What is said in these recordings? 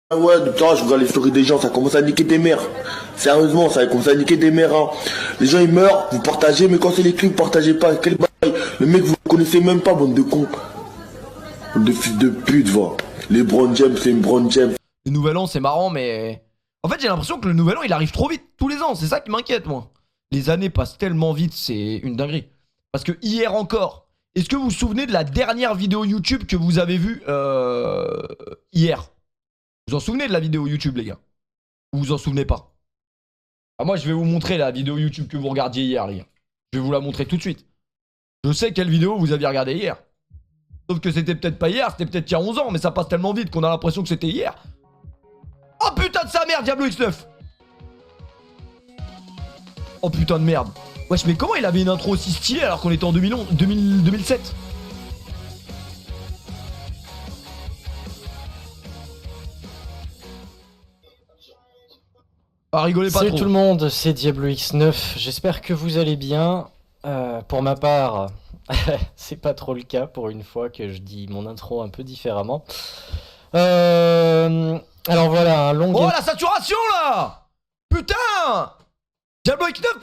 Ah ouais, putain, je regarde les stories des gens, ça commence à niquer des mères. Sérieusement, ça commence à niquer des mères, hein. Les gens ils meurent, vous partagez, mais quand c'est les clips, vous partagez pas. Quel bail. Le mec, vous le connaissez même pas, bande de cons. Bande de fils de pute, va. Les Brown James, c'est une Brown James. Le nouvel an, c'est marrant, mais. En fait, j'ai l'impression que le nouvel an, il arrive trop vite tous les ans. C'est ça qui m'inquiète, moi. Les années passent tellement vite, c'est une dinguerie. Parce que hier encore, est-ce que vous vous souvenez de la dernière vidéo YouTube que vous avez vue hier? Vous vous en souvenez de la vidéo YouTube, les gars? Vous vous en souvenez pas? Ah, moi, je vais vous montrer la vidéo YouTube que vous regardiez hier, les gars. Je vais vous la montrer tout de suite. Je sais quelle vidéo vous aviez regardé hier. Sauf que c'était peut-être pas hier, c'était peut-être il y a 11 ans, mais ça passe tellement vite qu'on a l'impression que c'était hier. Oh putain de sa mère, Diablo X9! Oh putain de merde. Wesh, mais comment il avait une intro aussi stylée alors qu'on était en 2007? Ah, rigolez pas Salut trop. tout le monde, c'est Diablo X9, j'espère que vous allez bien. Pour ma part, c'est pas trop le cas pour une fois que je dis mon intro un peu différemment. Alors voilà, un long Oh game... la saturation là! Putain! Diablo X9,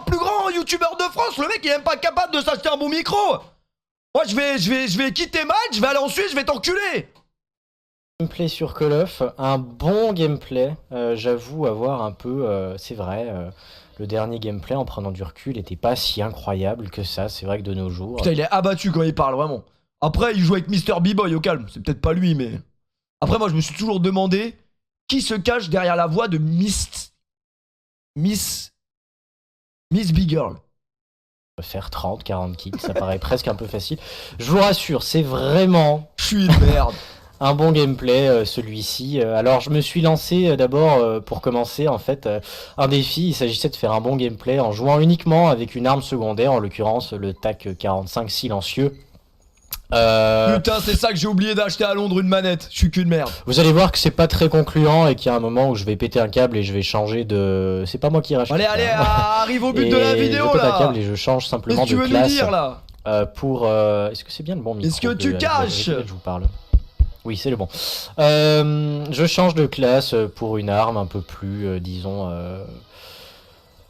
plus grand youtubeur de France, le mec il est même pas capable de s'acheter un bon micro! Moi je vais quitter Match, je vais aller en Suisse, je vais t'enculer! Gameplay sur Call of, un bon gameplay, j'avoue avoir un peu, c'est vrai, le dernier gameplay en prenant du recul était pas si incroyable que ça, c'est vrai que de nos jours... Putain, il est abattu quand il parle, vraiment. Après, il joue avec Mr. B-Boy au calme, c'est peut-être pas lui, mais... Après, moi je me suis toujours demandé qui se cache derrière la voix de Miss Big Girl. Faire 30, 40 kills, ça paraît presque un peu facile. Je vous rassure, c'est vraiment... Je suis une merde. Un bon gameplay celui-ci. Alors je me suis lancé d'abord pour commencer en fait un défi. Il s'agissait de faire un bon gameplay en jouant uniquement avec une arme secondaire, en l'occurrence le TAC 45 silencieux. Putain, c'est ça que j'ai oublié d'acheter à Londres, une manette. Je suis qu'une merde. Vous allez voir que c'est pas très concluant et qu'il y a un moment où je vais péter un câble et je vais changer de... C'est pas moi qui rachète. Allez, arrive au but de la vidéo je pète un là. câble et je change simplement Qu'est-ce que tu de veux nous classe dire là? pour... Est-ce que c'est bien le bon micro? Est-ce que tu caches? Je vous parle. Oui, c'est le bon. Je change de classe pour une arme un peu plus, disons,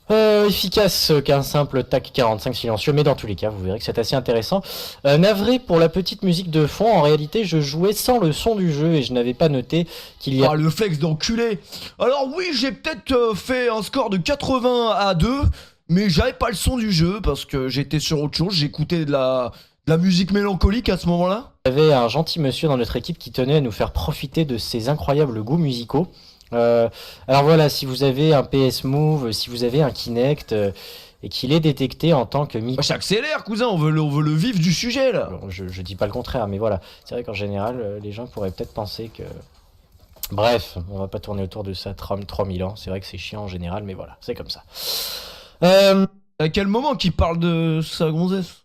efficace qu'un simple TAC 45 silencieux, mais dans tous les cas, vous verrez que c'est assez intéressant. Navré pour la petite musique de fond, en réalité, je jouais sans le son du jeu et je n'avais pas noté qu'il y a... Ah, le flex d'enculé. Alors oui, j'ai peut-être fait un score de 80 à 2, mais j'avais pas le son du jeu parce que j'étais sur autre chose, j'écoutais de la musique mélancolique à ce moment-là. Il y avait un gentil monsieur dans notre équipe qui tenait à nous faire profiter de ses incroyables goûts musicaux. Alors voilà, si vous avez un PS Move, si vous avez un Kinect et qu'il est détecté en tant que micro... J'accélère, cousin, on veut le vif du sujet là. Bon, je dis pas le contraire, mais voilà, c'est vrai qu'en général, les gens pourraient peut-être penser que... Bref, on va pas tourner autour de ça 3000 ans, c'est vrai que c'est chiant en général, mais voilà, c'est comme ça. À quel moment qu'il parle de sa gonzesse?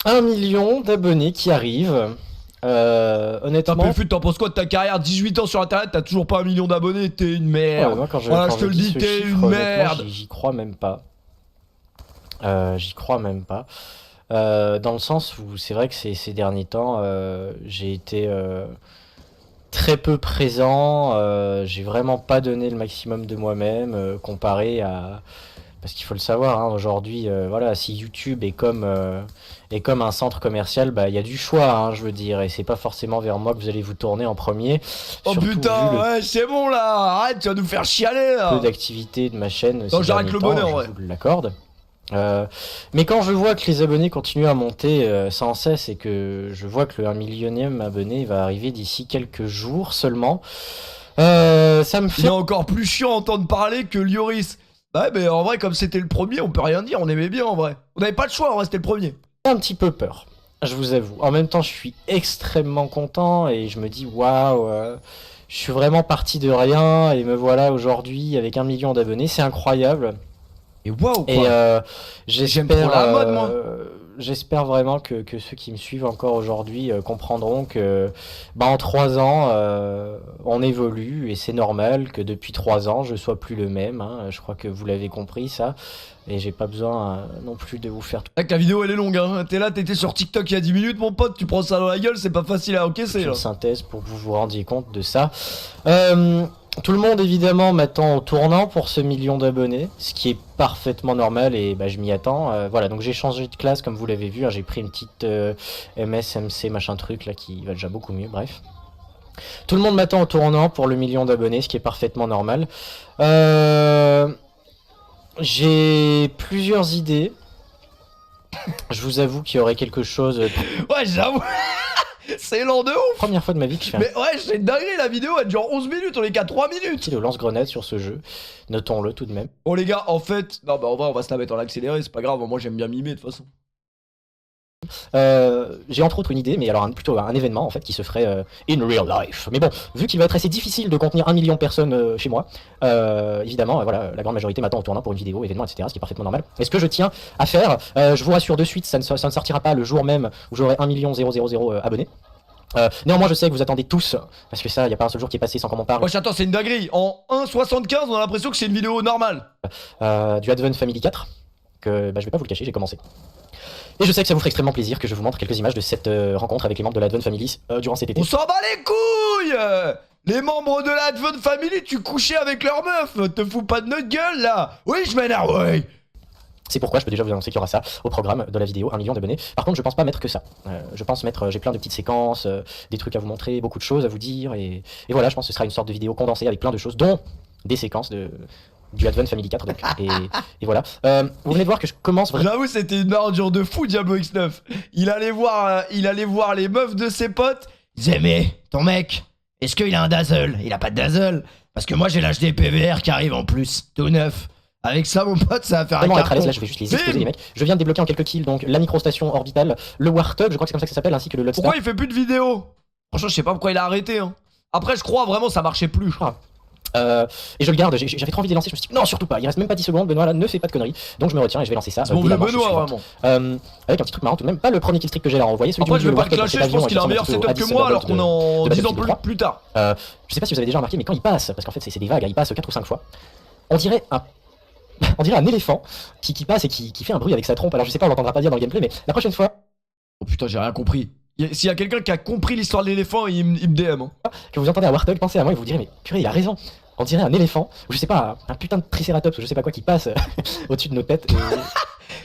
1 million d'abonnés qui arrivent. Honnêtement... T'en penses quoi de ta carrière? 18 ans sur internet, t'as toujours pas 1 million d'abonnés, t'es une merde. Ouais, moi, quand je te le dis dis, ce t'es chiffre, une merde. honnêtement, j'y crois même pas. J'y crois même pas. Dans le sens où c'est vrai que ces derniers temps, j'ai été très peu présent. J'ai vraiment pas donné le maximum de moi-même comparé à... Parce qu'il faut le savoir, hein, aujourd'hui, voilà, si YouTube est comme un centre commercial, bah il y a du choix, hein, je veux dire, et c'est pas forcément vers moi que vous allez vous tourner en premier. Oh Surtout putain, vu le ouais, c'est bon là, arrête, tu vas nous faire chialer là. peu d'activité de ma chaîne. Non, j'arrête le bonheur, je ouais. vous l'accorde. Mais quand je vois que les abonnés continuent à monter sans cesse et que je vois que le 1 millionième abonné va arriver d'ici quelques jours seulement, ça me fait... C'est encore plus chiant à entendre parler que Lioris. Ouais, mais en vrai, comme c'était le premier, on peut rien dire, on aimait bien en vrai. On n'avait pas le choix, en vrai, c'était le premier. un petit peu peur, je vous avoue. En même temps, je suis extrêmement content et je me dis waouh, je suis vraiment parti de rien et me voilà aujourd'hui avec 1 million d'abonnés, c'est incroyable. Et waouh, Et quoi. j'espère, trop la mode, moi. j'espère vraiment que ceux qui me suivent encore aujourd'hui comprendront que en 3 ans, on évolue et c'est normal que depuis 3 ans, je sois plus le même. Hein. Je crois que vous l'avez compris ça. Et j'ai pas besoin non plus de vous faire Mec, la vidéo elle est longue, hein. T'es là, t'étais sur TikTok il y a 10 minutes, mon pote, tu prends ça dans la gueule, c'est pas facile à encaisser là. une synthèse pour que vous vous rendiez compte de ça. Tout le monde évidemment m'attend au tournant pour ce 1 million d'abonnés, ce qui est parfaitement normal et je m'y attends. Voilà, donc j'ai changé de classe comme vous l'avez vu, hein. J'ai pris une petite MS, MC, machin truc là qui va déjà beaucoup mieux, bref. Tout le monde m'attend au tournant pour le 1 million d'abonnés, ce qui est parfaitement normal. J'ai plusieurs idées. Je vous avoue qu'il y aurait quelque chose... Ouais, j'avoue. C'est lent de ouf. Première fois de ma vie que je fais un Mais ouais, c'est une dinguerie, la vidéo elle dure 11 minutes, on est qu'à 3 minutes. petit de lance-grenade sur ce jeu. Notons-le tout de même. Bon les gars, en fait, non bah en vrai on va se la mettre en accéléré, c'est pas grave, moi j'aime bien mimer de toute façon. J'ai entre autres une idée, mais alors plutôt un événement en fait qui se ferait in real life. Mais bon, vu qu'il va être assez difficile de contenir 1 million de personnes chez moi, évidemment, voilà, la grande majorité m'attend au tournant pour une vidéo, événement, etc. Ce qui est parfaitement normal. Et ce que je tiens à faire, je vous rassure de suite, ça ne sortira pas le jour même où j'aurai 1 000 000 abonnés. Néanmoins, je sais que vous attendez tous, parce que ça, il n'y a pas un seul jour qui est passé sans qu'on m'en parle. Wesh, attends, c'est une dinguerie. En 1,75, on a l'impression que c'est une vidéo normale. Du Advent Family 4, que je vais pas vous le cacher, j'ai commencé. Et je sais que ça vous ferait extrêmement plaisir que je vous montre quelques images de cette rencontre avec les membres de l'Advent Family durant cet été. On s'en bat les couilles. Les membres de la Advent Family, tu couchais avec leur meuf. Te fous pas de notre gueule là. Oui, je m'énerve, ouais. C'est pourquoi je peux déjà vous annoncer qu'il y aura ça au programme de la vidéo, 1 million d'abonnés. Par contre, je pense pas mettre que ça. Je pense mettre, j'ai plein de petites séquences, des trucs à vous montrer, beaucoup de choses à vous dire. Et voilà, je pense que ce sera une sorte de vidéo condensée avec plein de choses, dont des séquences du Advent Family 4. Donc, et voilà. Vous venez de voir que je commence vraiment. J'avoue, c'était une ordure de fou, Diablo X9. Il allait voir les meufs de ses potes. Il disait, mais ton mec, est-ce qu'il a un dazzle? Il a pas de dazzle. Parce que moi, j'ai l'HD PVR qui arrive en plus, tout neuf. Avec ça, mon pote, ça va faire un Vraiment être à carton. l'aise, là je vais juste les exploser les mecs. Je viens de débloquer en quelques kills donc la microstation orbitale, le Warthog, je crois que c'est comme ça que ça s'appelle, ainsi que le Lodestar. Pourquoi il fait plus de vidéos? Franchement, je sais pas pourquoi il a arrêté. Hein. Après, je crois vraiment ça marchait plus. Et je le garde, j'avais trop envie de les lancer, je me suis dit non surtout pas, il reste même pas 10 secondes, Benoît là ne fais pas de conneries. Donc je me retiens et je vais lancer ça. C'est mon vieux Benoît vraiment. Avec un petit truc marrant tout de même, pas le premier kill streak que j'ai là envoyé, celui Après, du je vais pas Warthog, le clasher, cet je pense avion qu'il a un qui meilleur ressemble setup plutôt que à moi 10 alors qu'on est en de 10 ans Battlefield 3. plus tard. Je sais pas si vous avez déjà remarqué, mais quand il passe, parce qu'en fait c'est des vagues, il passe 4 ou 5 fois, on dirait un éléphant qui passe et qui fait un bruit avec sa trompe. Alors je sais pas, on l'entendra pas dire dans le gameplay, mais la prochaine fois Oh putain, j'ai rien compris. S'il y a quelqu'un qui a compris l'histoire de l'éléphant, il me DM. Hein. que vous entendez un Warthog, pensez à moi et vous direz mais purée il a raison. On dirait un éléphant, ou je sais pas, un putain de tricératops, ou je sais pas quoi qui passe au-dessus de nos têtes. Et...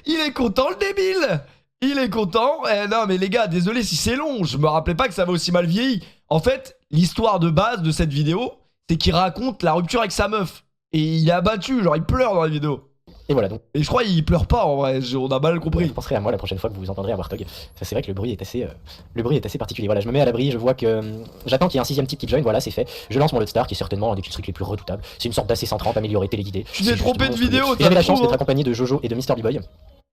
Il est content le débile. Il est content. Non mais les gars, désolé si c'est long. Je me rappelais pas que ça avait aussi mal vieilli. En fait, l'histoire de base de cette vidéo, c'est qu'il raconte la rupture avec sa meuf. Et il est abattu, genre il pleure dans la vidéo. Et voilà donc. Et je crois qu'il pleure pas en vrai, on a mal compris. Vous penserez à moi la prochaine fois que vous entendrez un Warthog. Ça c'est vrai que le bruit est assez particulier. Voilà, je me mets à l'abri, je vois que j'attends qu'il y ait un 6ème type qui join, voilà c'est fait. Je lance mon Lodestar qui est certainement un des trucs les plus redoutables. C'est une sorte d'AC130 amélioré téléguidé. Tu t'es trompé de vidéo, j'avais la chance hein. d'être accompagné de Jojo et de Mr. B-Boy. Beaucoup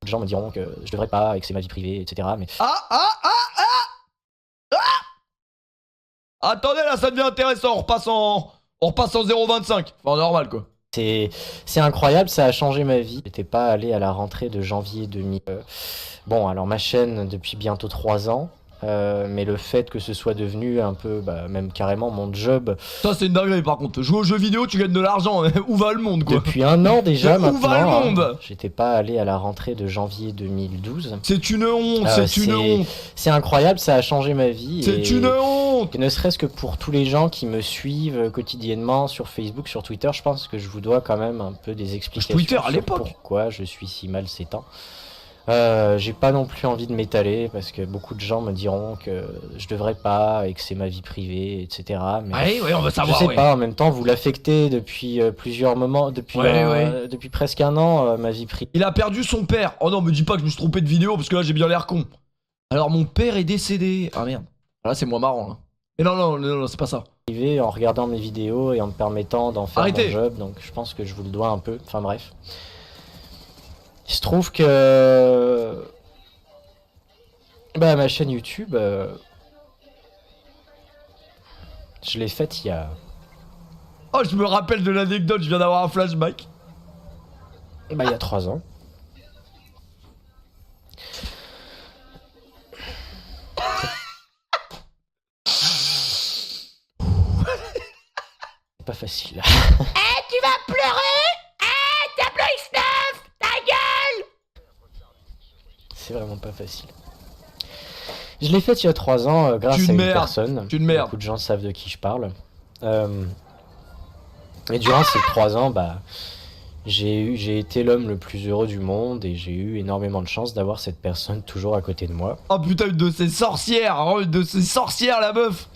de gens me diront que je devrais pas et que c'est ma vie privée, etc. Mais Attendez là, ça devient intéressant, on repasse en 0,25. Enfin normal quoi. c'est incroyable, ça a changé ma vie. J'étais pas allé à la rentrée de janvier 2000. Bon, alors ma chaîne depuis bientôt 3 ans. Mais le fait que ce soit devenu un peu, même carrément mon job. Ça c'est une dinguerie par contre. Jouer aux jeux vidéo, tu gagnes de l'argent. Où va le monde quoi? Depuis 1 an déjà Mais où maintenant. va le monde? J'étais pas allé à la rentrée de janvier 2012. C'est une honte, c'est une honte. C'est incroyable, ça a changé ma vie. C'est une honte. Et ne serait-ce que pour tous les gens qui me suivent quotidiennement sur Facebook, sur Twitter, je pense que je vous dois quand même un peu des explications Twitter à sur l'époque. pourquoi je suis si mal ces temps. J'ai pas non plus envie de m'étaler parce que beaucoup de gens me diront que je devrais pas et que c'est ma vie privée, etc. Mais Oui, on veut savoir. je sais pas, en même temps, vous l'affectez depuis plusieurs moments, depuis presque 1 an, ma vie privée. Il a perdu son père. Oh non, me dis pas que je me suis trompé de vidéo parce que là j'ai bien l'air con. Alors mon père est décédé. Ah merde. Là c'est moins marrant là. Mais non, c'est pas ça. En regardant mes vidéos et en me permettant d'en faire Arrêtez. mon job, donc je pense que je vous le dois un peu. Enfin bref. Il se trouve que ma chaîne YouTube, je l'ai faite il y a... Oh, je me rappelle de l'anecdote, je viens d'avoir un flashback. il y a 3 ans. Pas facile. Tu vas pleurer? Tableau X9, ta gueule! C'est vraiment pas facile. Je l'ai faite il y a 3 ans grâce à une personne. Beaucoup de gens savent de qui je parle. Et durant ces 3 ans, bah, j'ai été l'homme le plus heureux du monde et j'ai eu énormément de chance d'avoir cette personne toujours à côté de moi. Oh putain, une de ces sorcières, hein, une de ces sorcières la meuf.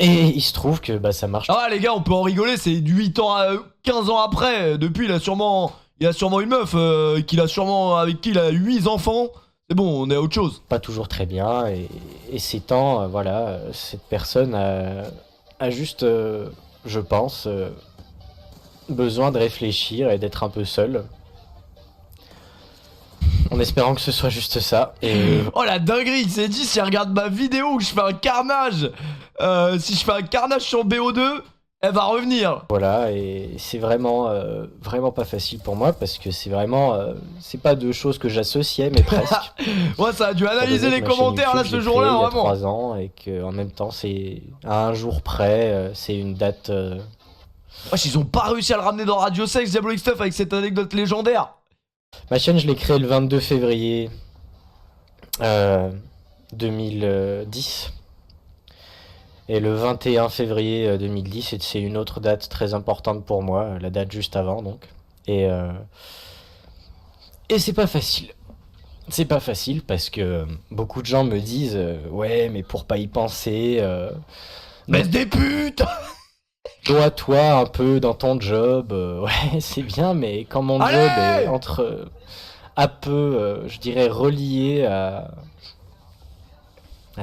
Et il se trouve que bah, ça marche. Ah les gars, on peut en rigoler, c'est 8 ans, 15 ans après. Depuis, il a sûrement une meuf avec qui il a 8 enfants. C'est bon, on est à autre chose. Pas toujours très bien et ces temps, voilà, cette personne a juste, je pense, besoin de réfléchir et d'être un peu seule. En espérant que ce soit juste ça. Et... Oh la dinguerie, il s'est dit si elle regarde ma vidéo où je fais un carnage, si je fais un carnage sur BO2, elle va revenir. Voilà, et c'est vraiment, vraiment pas facile pour moi parce que c'est vraiment, c'est pas deux choses que j'associais, mais presque. Ouais, ça a dû analyser les commentaires là ce jour-là, vraiment. Il y a 3 ans et qu'en même temps, c'est à un jour près, c'est une date. Wesh, ils ont pas réussi à le ramener dans Radio Sex, Diablo X9 avec cette anecdote légendaire. Ma chaîne, je l'ai créée le 22 février 2010. Et le 21 février 2010, c'est une autre date très importante pour moi, la date juste avant donc. Et c'est pas facile. C'est pas facile parce que beaucoup de gens me disent ouais, mais pour pas y penser. Mais des putes. Toi un peu dans ton job, ouais c'est bien, mais quand mon job est un peu, je dirais, relié à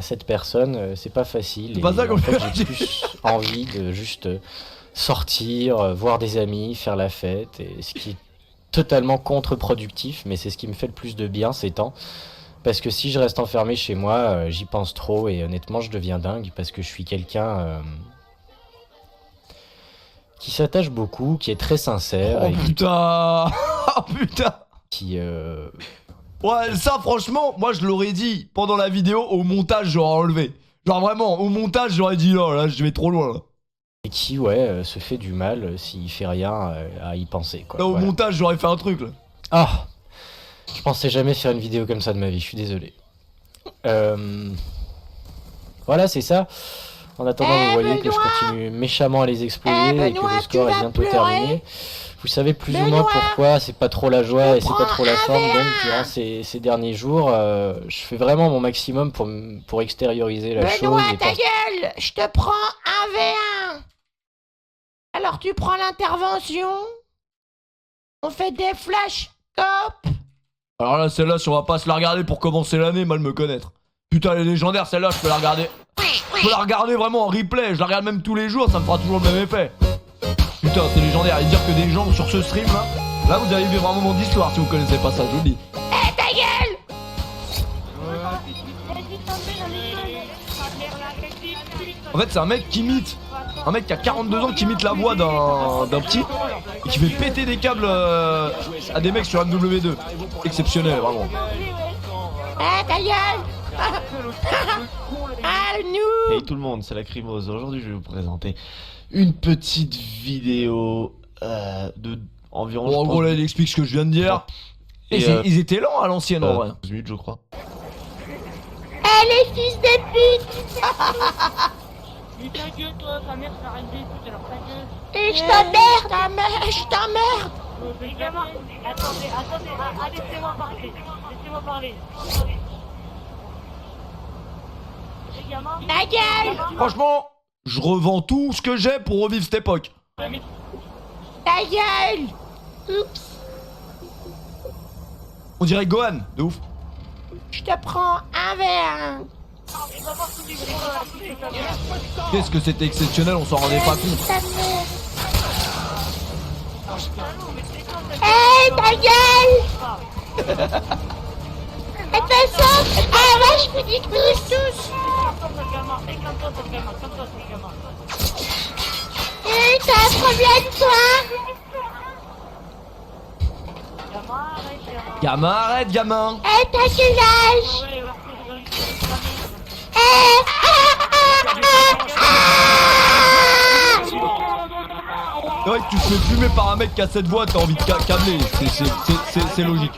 cette personne, c'est pas facile. C'est pas ça qu'on fait. J'ai plus envie de juste sortir, voir des amis, faire la fête, et ce qui est totalement contre-productif, mais c'est ce qui me fait le plus de bien ces temps. Parce que si je reste enfermé chez moi, j'y pense trop et honnêtement je deviens dingue parce que je suis quelqu'un qui s'attache beaucoup, qui est très sincère. Oh putain. Oh putain. Qui Ouais, ça franchement, moi je l'aurais dit pendant la vidéo, au montage j'aurais enlevé. Genre vraiment, au montage j'aurais dit non, là je vais trop loin là. Et qui, ouais, se fait du mal s'il fait rien à y penser, quoi. Là au voilà. montage j'aurais fait un truc là. Ah, je pensais jamais faire une vidéo comme ça de ma vie, je suis désolé. Voilà, c'est ça. En attendant, vous voyez que je continue méchamment à les exploser et que le score est bientôt terminé. Vous savez plus ou moins pourquoi c'est pas trop la joie et c'est pas trop la forme. Donc durant ces derniers jours, je fais vraiment mon maximum pour extérioriser la chose. Benoît, ta gueule, je te prends un V1. Alors tu prends l'intervention. On fait des flash cop. Alors là celle-là, si on va pas se la regarder pour commencer l'année, mal me connaître. Putain, elle est légendaire celle-là, je peux la regarder. Je peux la regarder vraiment en replay, je la regarde même tous les jours, ça me fera toujours le même effet. Putain, c'est légendaire, et dire que des gens sur ce stream là, vous allez vivre un moment d'histoire si vous connaissez pas ça, je vous le dis. Eh ta gueule. En fait, c'est un mec qui imite, un mec qui a 42 ans qui imite la voix d'un petit et qui fait péter des câbles à des mecs sur MW2. Exceptionnel, vraiment. Eh ta gueule. Ah nous. Hey tout le monde, c'est la Crimose. Aujourd'hui, je vais vous présenter une petite vidéo de environ. Bon, en gros, là, il explique ce que je viens de dire. Et ils étaient lents à l'ancienne, en vrai. 12 minutes, je crois. Eh les fils de pute. Ta gueule, toi, ta mère, ça arrête d'écouter alors ta gueule. Et je t'emmerde, je t'emmerde. Les gamins, attendez, laissez-moi parler. Laissez-moi parler. Les gamins. Ta gueule. Franchement, je revends tout ce que j'ai pour revivre cette époque. Ta gueule. Oups. On dirait Gohan, de ouf. Je te prends un V1. Qu'est-ce que c'était exceptionnel, on s'en rendait pas compte. Hey, ta gueule. De toute façon, ah vache, je vous dis tous. Hey, t'as un problème, toi? Gamin, arrête, gamin. Eh, t'as quel âge? Ouais, C'est vrai que tu te fais fumer par un mec qui a cette voix, t'as envie de câbler. C'est logique.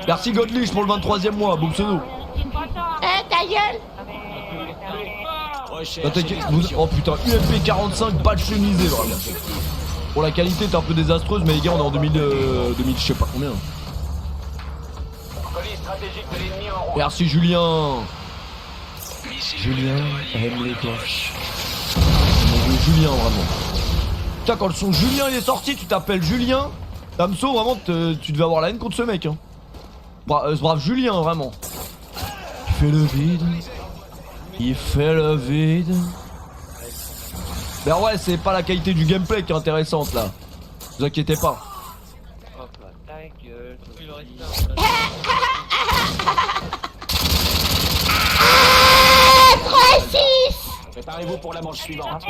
Merci Godlich pour le 23e mois, bon pseudo. Eh, ta gueule. Oh putain, UMP 45, pas de chemisé vraiment. Pour la qualité t'es un peu désastreuse, mais les gars on est en 2000 je sais pas combien. Merci Julien. Julien aime les cloches. Mon Dieu, Julien vraiment. Putain, quand le son Julien il est sorti, tu t'appelles Julien. Damso, vraiment tu devais avoir la haine contre ce mec hein. Brave Julien vraiment. Il fait le vide. Il fait le vide. Ben ouais, c'est pas la qualité du gameplay qui est intéressante là. Vous inquiétez pas. Hop là, ta gueule. Ah, 3-6. Préparez-vous pour la manche suivante.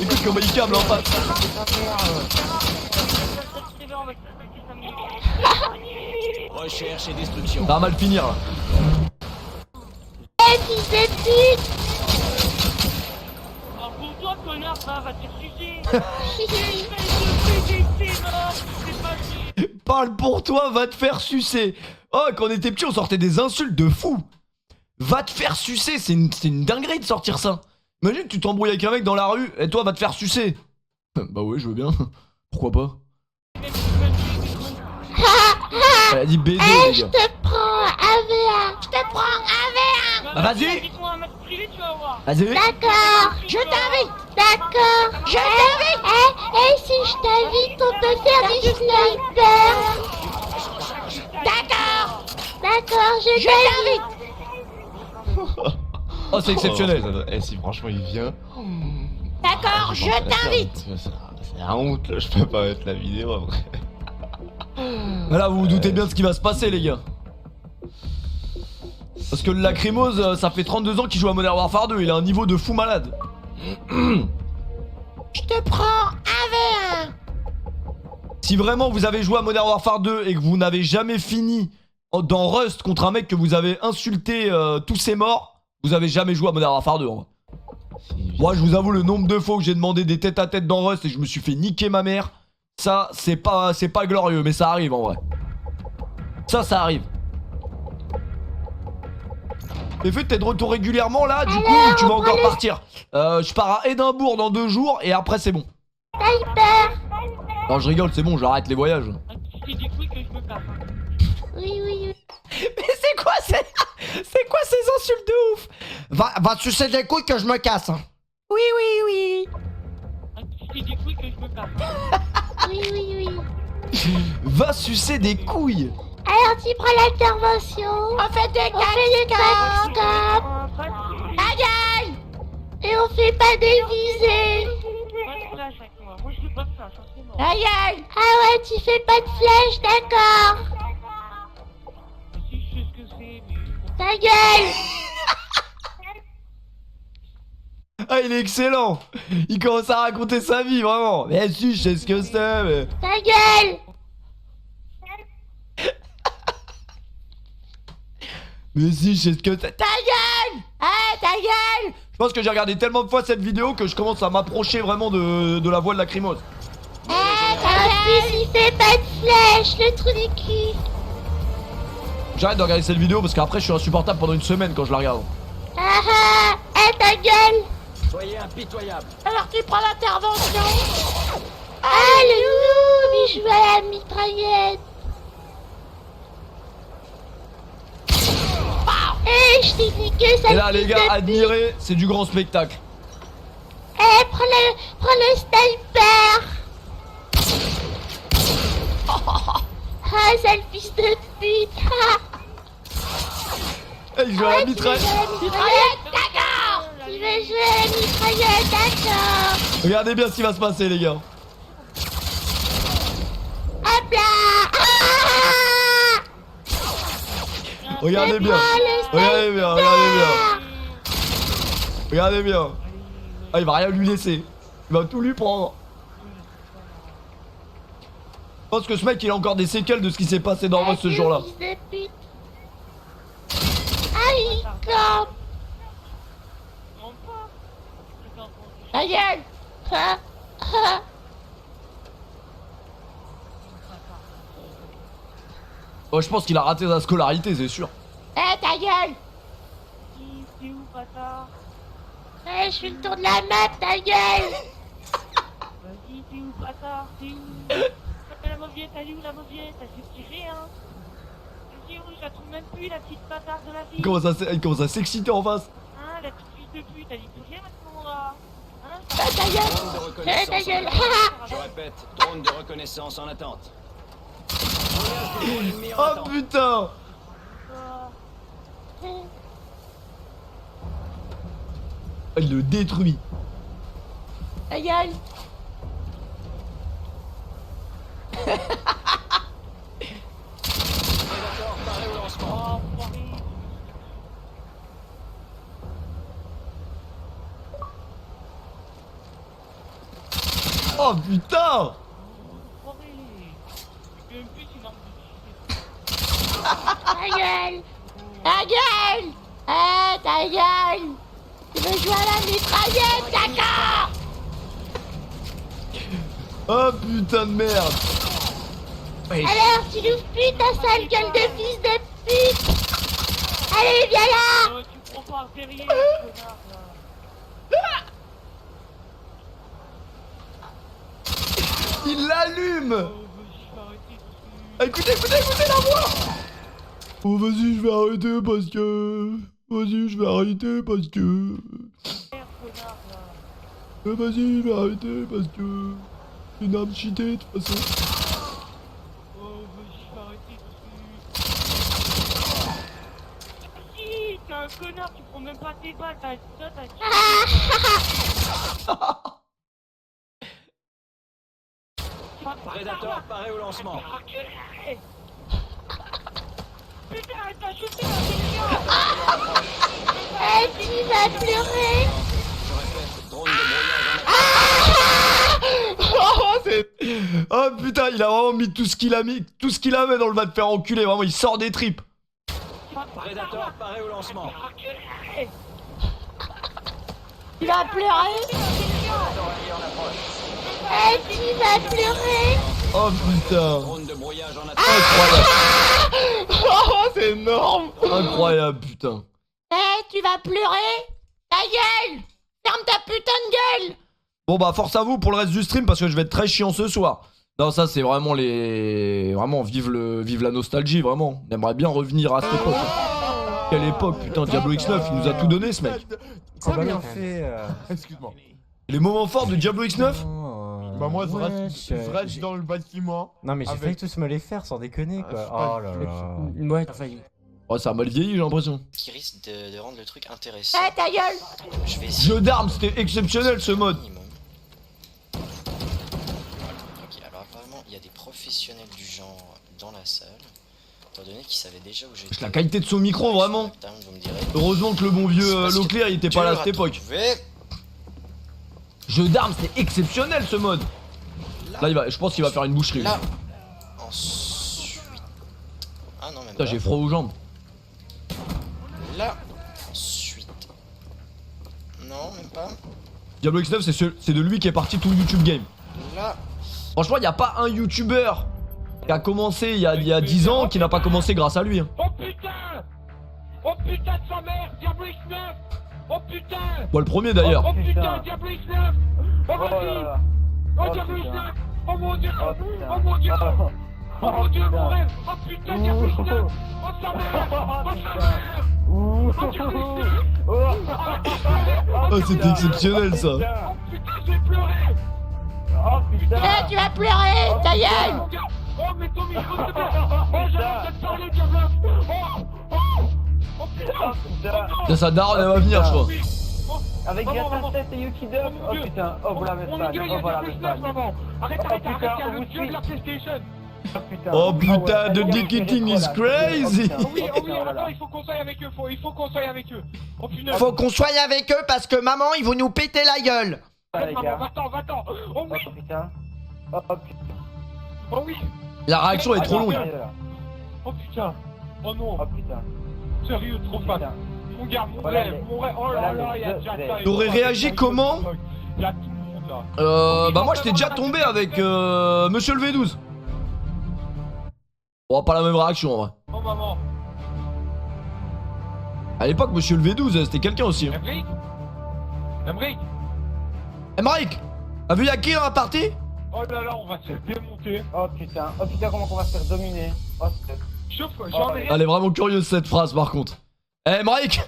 Écoute comment il câble en face. Recherche et destruction. Ça va mal finir là. Eh, fils de pute. Alors pour toi, connard, va te sucer. Parle pour toi, va te faire sucer. Oh, quand on était petit, on sortait des insultes de fou. Va te faire sucer, c'est une dinguerie de sortir ça. Imagine, tu t'embrouilles avec un mec dans la rue, et toi, va te faire sucer. Bah ouais, je veux bien. Pourquoi pas? Elle a dit BD, Eh, les je gars. te prends un V1. Je te prends un V1. Bah, vas-y. Invite-moi à un match privé, tu vas voir. Vas-y. D'accord, je t'invite. D'accord, je t'invite. Eh, si je t'invite, on peut faire du sniper. D'accord. D'accord, je t'invite. Oh, c'est exceptionnel. Eh, si franchement il vient. D'accord, je t'invite. C'est la honte là, je peux pas mettre la vidéo après. Là, vous vous doutez bien de ce qui va se passer, les gars. Parce que le lacrymose, ça fait 32 ans qu'il joue à Modern Warfare 2. Il a un niveau de fou malade. Je te prends un V1. Si vraiment vous avez joué à Modern Warfare 2 et que vous n'avez jamais fini dans Rust contre un mec que vous avez insulté tous ses morts, vous avez jamais joué à Modern Warfare 2 en vrai. Moi je vous avoue le nombre de fois où j'ai demandé des têtes à tête dans Rust et je me suis fait niquer ma mère. Ça c'est pas glorieux mais ça arrive en vrai. Ça arrive. Et fait t'es de retour régulièrement là du coup ou tu vas encore partir? Je pars à Édimbourg dans 2 jours et après c'est bon. Sniper. Non je rigole c'est bon j'arrête les voyages. C'est des couilles que je me casse. Oui, oui, oui. Mais c'est quoi ces insultes de ouf? Va sucer des couilles que je me casse. Oui, oui, oui. C'est des couilles que je me casse. Oui, oui, oui. Va sucer des couilles. Alors, tu prends l'intervention. On fait des crack-scop. Ta gueule. Et on fait pas des visées. Pas de flash avec moi. Moi, je fais pas de flash, ça c'est mort. Ta gueule. Ah ouais, tu fais pas de flèche, d'accord. Si je sais ce que c'est, mais... Ta gueule. Ah il est excellent. Il commence à raconter sa vie vraiment. Mais si je sais ce que c'est mais... Ta gueule. Mais si je sais ce que c'est. Ta gueule. Ah, ta gueule. Je pense que j'ai regardé tellement de fois cette vidéo que je commence à m'approcher vraiment de la voix de Lacrymose. Ah, en plus, il fait pas de flèche, le trou du cul. J'arrête de regarder cette vidéo parce qu'après je suis insupportable pendant une semaine quand je la regarde. Ah ah. Eh, ta gueule. Soyez impitoyable. Alors tu prends l'intervention. Ah, le noob, il joue à la mitraillette. Eh, je t'ai dit que ça. Et là les gars, admirez, c'est du grand spectacle. Eh, prends le sniper. Ah, sale fils de pute. Eh, il joue à la mitraille. Mitraillette, d'accord. Tu veux jouer à la mitraillette, d'accord. Regardez bien ce qui va se passer les gars. Hop là. Ah. Regardez bien. Prends le Regardez bien, regardez bien. Regardez bien. Ah, il va rien lui laisser. Il va tout lui prendre. Je pense que ce mec, il a encore des séquelles de ce qui s'est passé dans Rust ce jour-là. Fils de pute. Aïe, comme. Non pas. Ta gueule. Ah, ah. Oh, je pense qu'il a raté sa scolarité, c'est sûr. Eh, ta gueule. C'est où, bâtard? Eh, je fais le tour de la map, ta gueule. Vas-y, c'est où, bâtard? C'est où? La mauviette, elle est où la mauviette? Elle s'est tirée, hein? Vas-y, je la trouve même plus, la petite bâtarde de la ville. Il commence à s'exciter en face. Hein, la petite fille de pute, elle dit plus rien à ce moment-là. Hein, Eh, ta Drone de gueule. Eh, ta reconnaissance en gueule. attente. Je répète, drone de reconnaissance en attente. Drone ennemi en Oh attente. putain. Il le détruit. Ta gueule. Predator, paré au lancement. Oh, enfoiré. Oh putain. Enfoiré. Et en plus, une arme Ta gueule. Ta gueule. Eh, ta gueule. Tu veux jouer à la mitraillette, d'accord? Oh putain de merde. Alors, tu nous putes ta sale gueule de fils de pute. Allez, viens là. Tu prends pas un terrier, connard, là. Il l'allume. Oh, vas-y, je vais arrêter tout Ah, écoutez la voix. Oh vas-y, je vais arrêter parce que... Vas-y, je vais arrêter parce que... ce merde, connard, là. Vas-y, je vais arrêter parce que... C'est une arme cheatée de toute façon. Oh, vas-y, je vais arrêter tout de suite. Si, t'es un connard, tu prends même pas tes balles, t'as Predator, paré au lancement. Putain, t'as shooté la Eh, tu vas pleurer. Je répète, drone de brouillage en attente. Oh putain, il a vraiment mis tout ce qu'il a mis, tout ce qu'il avait dans le va te faire enculer, vraiment, il sort des tripes. Predator, paré au lancement. Tu vas pleurer. Eh, tu vas pleurer. Oh putain. Drone de brouillage en attente. Incroyable. Oh, c'est énorme. Incroyable, putain. Eh, tu vas pleurer. Ta gueule. Ferme ta putain de gueule. Bon bah force à vous pour le reste du stream parce que je vais être très chiant ce soir. Non, ça c'est vraiment les... Vraiment, vive la nostalgie, vraiment. On aimerait bien revenir à cette époque. Quelle époque, putain, Diablo X9, il nous a tout donné ce mec. Ça bien fait. Excuse-moi. Les moments forts de Diablo X9. Bah moi je Ouais, reste dans le bâtiment. Non mais j'ai Avec- failli tous me les faire sans déconner quoi. Ah, Oh là là. Ouais, t'as failli. Oh, ça a mal vieilli, j'ai l'impression. Qui risque de rendre le truc intéressant. Eh, ta gueule. Je vais essayer. Jeu d'armes, c'était exceptionnel ce mode. Minimum. Ok, alors apparemment il y a des professionnels du genre dans la salle. Étant donné qu'ils savaient déjà où j'étais. La qualité de son micro, vraiment. Vous me direz. Heureusement que le bon vieux C'est parce que Leclerc il était pas là à cette époque. trouver. Jeu d'armes, c'était exceptionnel ce mode. Là, je pense qu'il va faire une boucherie. Là, ensuite. Ah non, même Putain, pas. j'ai froid aux jambes. Là, ensuite. Non, même pas. Diablo X9, c'est de lui qui est parti tout le YouTube game. Là, Franchement, il n'y a pas un YouTuber qui a commencé il y a 10 ans qui n'a pas commencé grâce à lui. Hein. Oh putain! Oh putain de sa mère, Diablo X9! Oh putain! Moi, le premier d'ailleurs. Oh putain, Diablo X9! Oh vas-y! Oh Diablo X9! Oh mon dieu! Oh mon dieu! Oh mon dieu, mon rêve! Oh putain, Diablo X9! Oh sa mère! Oh sa mère! Oh Diablo X9! Oh, c'était exceptionnel ça. Oh putain, j'ai pleuré! Oh putain! Eh, tu vas pleurer. Ta gueule. Oh mais ton micro se met! Oh j'arrête de parler, Diablo! Oh putain! Là, sa daronne elle va venir, je crois. Avec Gata 7 et Yuki Duck. Oh putain, oh voilà message, oh voilà message. Arrête, arrête, arrête, il y a le dieu de la PlayStation. Oh putain, the dick eating is crazy. Oui, attends, il faut qu'on soit avec eux, il faut qu'on soit avec eux. Oh punaise. Faut qu'on soit avec eux parce que maman, ils vont nous péter la gueule. Maman, va-t'en. Oh oui. Oh oui. La réaction est trop longue. Oh putain. Oh non. Oh putain. Sérieux, trop fan. Mon gars, mon rêve. Oh là là, il y a déjà ça. T'aurais réagi comment? Il y a tout le monde là. Bah moi j'étais déjà tombé avec Monsieur le V12. Bon, pas la même réaction en vrai. Oh maman. À l'époque, Monsieur le V12, c'était quelqu'un aussi. Hein. Emric, t'as vu y'a qui dans la partie? Oh là là, on va se faire démonter. Oh putain, comment qu'on va se faire dominer. Oh, Chauffe, j'en ai rien. Elle est vraiment curieuse cette phrase par contre. Eh Emric,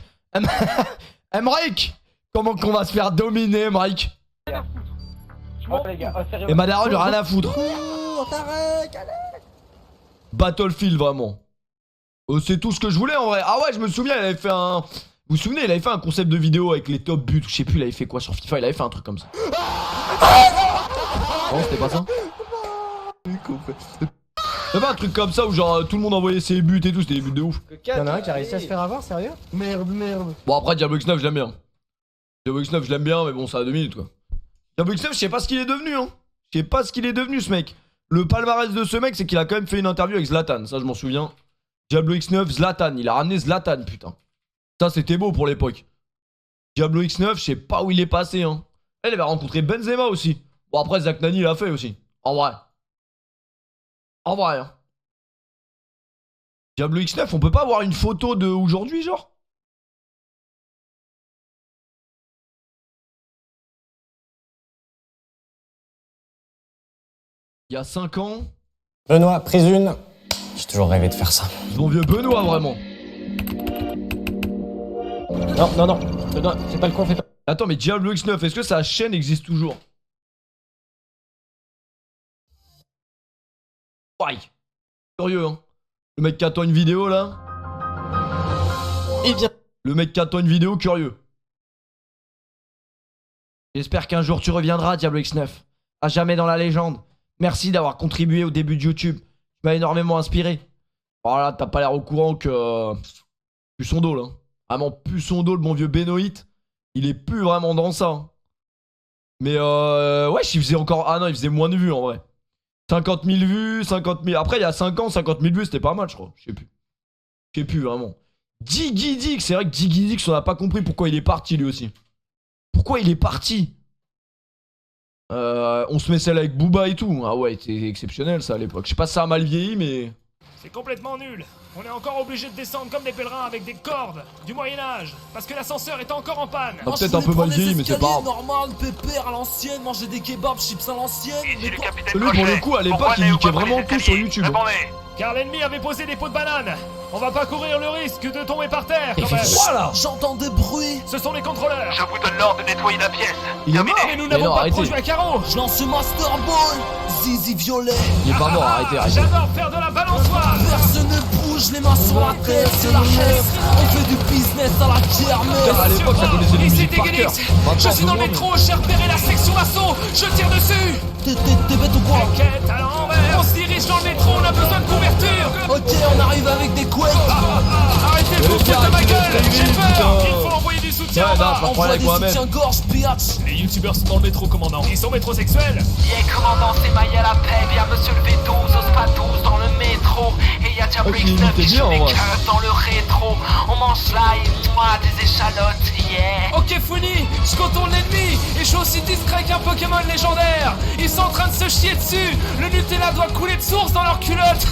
Emric, comment qu'on va se faire dominer, Emric? les gars, sérieux. Et ma daronne, j'ai rien à foutre. Battlefield vraiment. C'est tout ce que je voulais en vrai. Ah ouais, je me souviens, il avait fait un... Vous vous souvenez, il avait fait un concept de vidéo avec les top buts, je sais plus, il avait fait quoi sur FIFA, il avait fait un truc comme ça. Non, c'était pas ça. C'était pas un truc comme ça où genre tout le monde envoyait ses buts et tout, c'était des buts de ouf. Y'en a un qui a réussi à se faire avoir, sérieux? Merde. Bon après Diablo X9 je l'aime bien. Diablo X9 je l'aime bien mais bon ça a 2 minutes quoi. Diablo X9 je sais pas ce qu'il est devenu hein. Je sais pas ce qu'il est devenu ce mec. Le palmarès de ce mec c'est qu'il a quand même fait une interview avec Zlatan, ça je m'en souviens. Diablo X9, Zlatan, il a ramené Zlatan putain. Ça c'était beau pour l'époque. Diablo X9 je sais pas où il est passé hein. Elle avait rencontré Benzema aussi. Bon après Zach Nani l'a fait aussi. En vrai. En vrai hein. Diablo X9 on peut pas avoir une photo de aujourd'hui genre? Il y a 5 ans. Benoît, prise une. J'ai toujours rêvé de faire ça. Mon vieux Benoît vraiment. Non, Benoît, c'est pas le con, fais pas. Attends mais Diablo X9 est-ce que sa chaîne existe toujours? Ouais. Curieux hein. Le mec qui attend une vidéo là. Eh bien. Le mec qui attend une vidéo curieux. J'espère qu'un jour tu reviendras Diablo X9. À jamais dans la légende. Merci d'avoir contribué au début de YouTube. Tu m'as énormément inspiré. Voilà, t'as pas l'air au courant que... Plus son dos là. Vraiment plus son dos le bon vieux Benoît. Il est plus vraiment dans ça. Mais ouais, il faisait encore... Ah non, il faisait moins de vues en vrai. 50 000 vues, 50 000... Après, il y a 5 ans, 50 000 vues, c'était pas mal, je crois. Je sais plus, vraiment. Diggy Dix, c'est vrai que Diggy Dix, on n'a pas compris pourquoi il est parti, lui aussi. Pourquoi il est parti? On se met celle avec Booba et tout. Ah ouais, c'était exceptionnel, ça, à l'époque. Je sais pas si ça a mal vieilli, mais... C'est complètement nul. On est encore obligé de descendre comme des pèlerins avec des cordes du Moyen-Âge. Parce que l'ascenseur est encore en panne. Ah, peut-être un peu mal vieilli, mais c'est pas grave. Normal, pépère à l'ancienne, manger des kebabs, chips à l'ancienne. Lui, pour le coup, à l'époque, il niquait vraiment tout sur YouTube. Car l'ennemi avait posé des pots de banane. On va pas courir le risque de tomber par terre. Il fait froid là. J'entends des bruits. Ce sont les contrôleurs. Je vous donne l'ordre de nettoyer la pièce. Il est mort. Mais nous n'avons pas produit à carreau. Je lance Master Ball. Zizi violet. Il est pas mort, arrêtez. J'adore faire de la balançoire. Personne ne bouge, les mains sur la tête, c'est la chaise. On fait du business à la kermesse. À l'époque, ça connaissait les musiques par cœur. Je suis dans le métro, j'ai repéré la section assaut. Je tire dessus. T'es bête ou quoi? Enquête à l'envers. On se dirige dans le métro, on a besoin de couverture. Ok, on arrive avec des couettes. Arrêtez de vous foutre de ma gueule. J'ai peur. Il faut envoyer du soutien. Ouais, non, On voit des soutiens-gorge, biatch. Les youtubeurs sont dans le métro, commandant. Ils sont métrosexuels. Yeah, commandant, c'est Maï à la paix. Bien monsieur le V12, Ospa 12 dans le métro. Et y'a Diablo X9 qui joue les keufs dans le rétro. On mange là et moi des échalotes, yeah. Ok Fouini, je contourne l'ennemi. Et je suis aussi discret qu'un Pokémon légendaire. Ils sont en train de se chier dessus. Le Nutella doit couler de source dans leur culotte.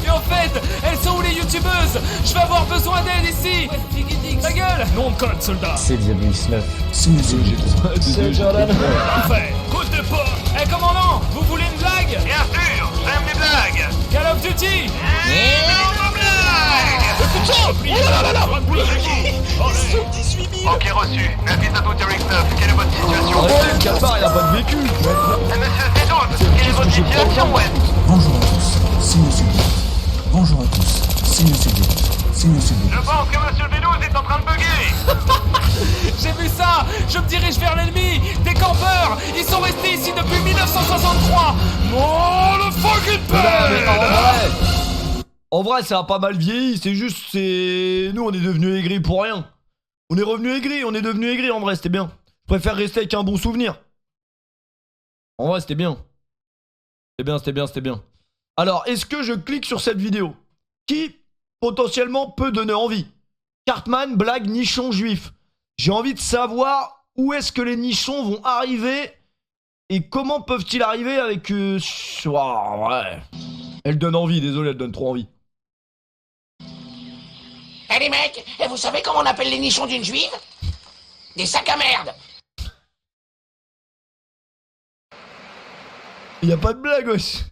Et en fait, elles sont où les youtubeuses? Je vais avoir besoin d'aide ici. Ta gueule. Nom de code, soldat. C'est Diablo X9. C'est Jordan. Parfait. Côte de porc. Eh commandant, vous voulez une blague? Bien sûr, j'aime les blagues. Call of Duty. Énorme blague. Oh là là là. Ok, reçu. Le fils de Diablo X9, quelle est votre situation? Arrêtez, le calmar, il a pas de vécu. Monsieur Z12, quelle est votre situation, ouais? Bonjour à tous, c'est Monsieur D. Bonjour à tous, c'est Monsieur D. C'est Monsieur D. Je pense que Monsieur le V12 est en train de bugger. j'ai vu ça. Je me dirige vers l'ennemi. Des campeurs, ils sont restés ici depuis 1963. Oh, le fucking En vrai, ça a pas mal vieilli, c'est juste, c'est... Nous, on est devenus aigris pour rien. On est revenu aigris, on est devenu aigris, en vrai, c'était bien. Je préfère rester avec un bon souvenir. En vrai, c'était bien. C'était bien. Alors, est-ce que je clique sur cette vidéo qui, potentiellement, peut donner envie? Cartman, blague, nichon juif. J'ai envie de savoir où est-ce que les nichons vont arriver et comment peuvent-ils arriver avec... ouais. Elle donne envie, désolé, elle donne trop envie. Eh les mecs, et vous savez comment on appelle les nichons d'une juive? Des sacs à merde. Y'a pas de blague, wesh.